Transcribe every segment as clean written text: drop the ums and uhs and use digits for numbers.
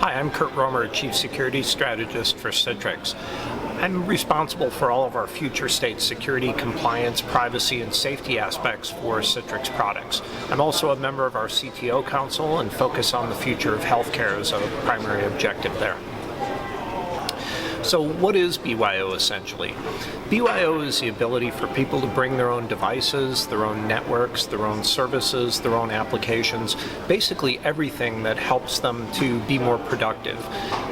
Hi, I'm Kurt Roemer, Chief Security Strategist for Citrix. I'm responsible for all of our future state security, compliance, privacy, and safety aspects for Citrix products. I'm also a member of our CTO Council and focus on the future of healthcare as a primary objective there. So what is BYO essentially? BYO is the ability for people to bring their own devices, their own networks, their own services, their own applications, basically everything that helps them to be more productive.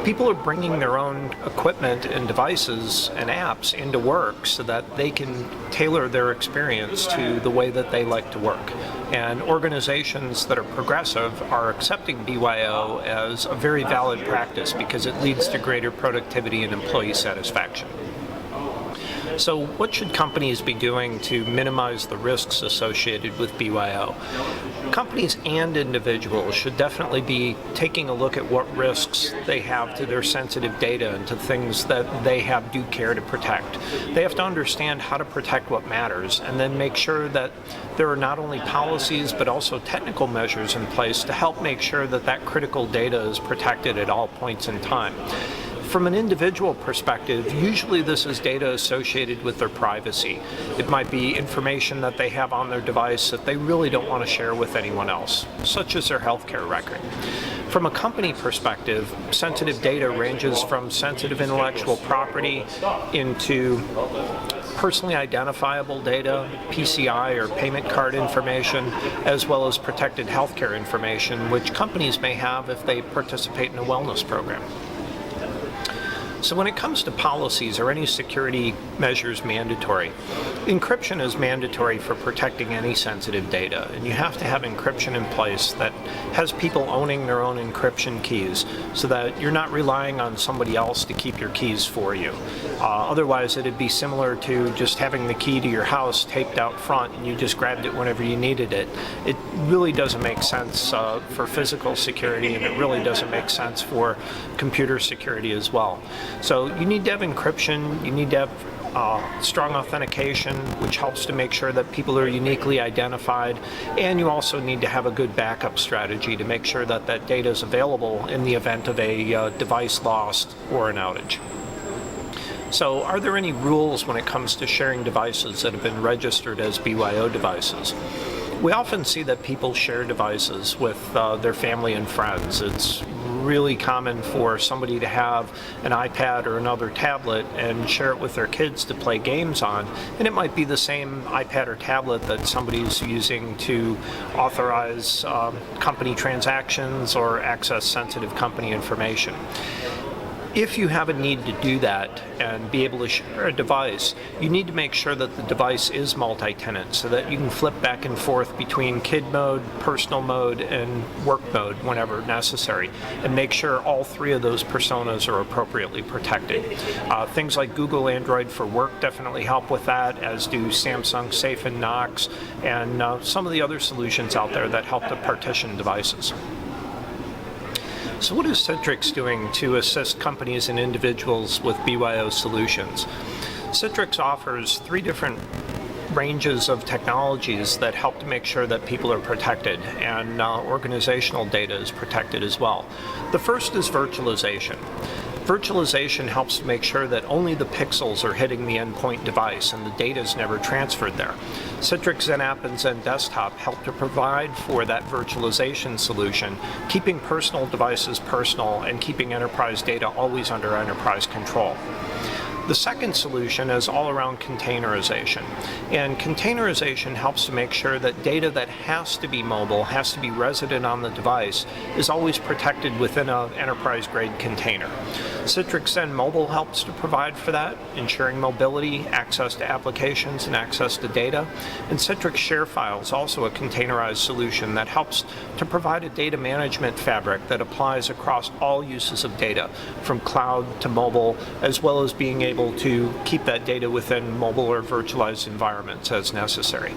People are bringing their own equipment and devices and apps into work so that they can tailor their experience to the way that they like to work. And organizations that are progressive are accepting BYO as a very valid practice because it leads to greater productivity and employee satisfaction. So what should companies be doing to minimize the risks associated with BYO? Companies and individuals should definitely be taking a look at what risks they have to their sensitive data and to things that they have due care to protect. They have to understand how to protect what matters and then make sure that there are not only policies but also technical measures in place to help make sure that that critical data is protected at all points in time. From an individual perspective, usually this is data associated with their privacy. It might be information that they have on their device that they really don't want to share with anyone else, such as their healthcare record. From a company perspective, sensitive data ranges from sensitive intellectual property into personally identifiable data, PCI or payment card information, as well as protected healthcare information, which companies may have if they participate in a wellness program. So when it comes to policies, are any security measures mandatory? Encryption is mandatory for protecting any sensitive data, and you have to have encryption in place that has people owning their own encryption keys so that you're not relying on somebody else to keep your keys for you. Otherwise, it'd be similar to just having the key to your house taped out front and you just grabbed it whenever you needed it. It really doesn't make sense for physical security, and it really doesn't make sense for computer security as well. So you need to have encryption, you need to have strong authentication, which helps to make sure that people are uniquely identified, and you also need to have a good backup strategy to make sure that that data is available in the event of a device lost or an outage. So are there any rules when it comes to sharing devices that have been registered as BYO devices? We often see that people share devices with their family and friends. It's really common for somebody to have an iPad or another tablet and share it with their kids to play games on, and it might be the same iPad or tablet that somebody's using to authorize company transactions or access sensitive company information. If you have a need to do that and be able to share a device, you need to make sure that the device is multi-tenant so that you can flip back and forth between kid mode, personal mode, and work mode whenever necessary, and make sure all three of those personas are appropriately protected. Things like Google Android for Work definitely help with that, as do Samsung Safe and Knox, and some of the other solutions out there that help to partition devices. So what is Citrix doing to assist companies and individuals with BYO solutions? Citrix offers 3 different ranges of technologies that help to make sure that people are protected and organizational data is protected as well. The first is virtualization. Virtualization helps to make sure that only the pixels are hitting the endpoint device and the data is never transferred there. Citrix XenApp and XenDesktop help to provide for that virtualization solution, keeping personal devices personal and keeping enterprise data always under enterprise control. The second solution is all around containerization. And containerization helps to make sure that data that has to be mobile, has to be resident on the device, is always protected within an enterprise-grade container. Citrix Zen Mobile helps to provide for that, ensuring mobility, access to applications, and access to data. And Citrix ShareFile is also a containerized solution that helps to provide a data management fabric that applies across all uses of data, from cloud to mobile, as well as being able to keep that data within mobile or virtualized environments as necessary.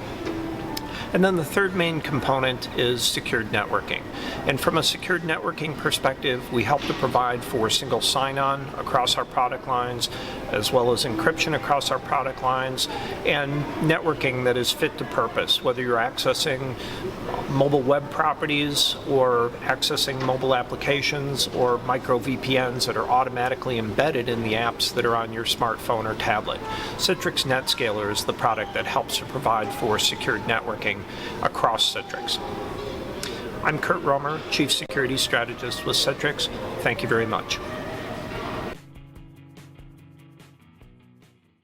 And then the third main component is secured networking. And from a secured networking perspective, we help to provide for single sign-on across our product lines, as well as encryption across our product lines, and networking that is fit to purpose, whether you're accessing mobile web properties or accessing mobile applications or micro VPNs that are automatically embedded in the apps that are on your smartphone or tablet. Citrix NetScaler is the product that helps to provide for secured networking across Citrix. I'm Kurt Roemer, Chief Security Strategist with Citrix. Thank you very much.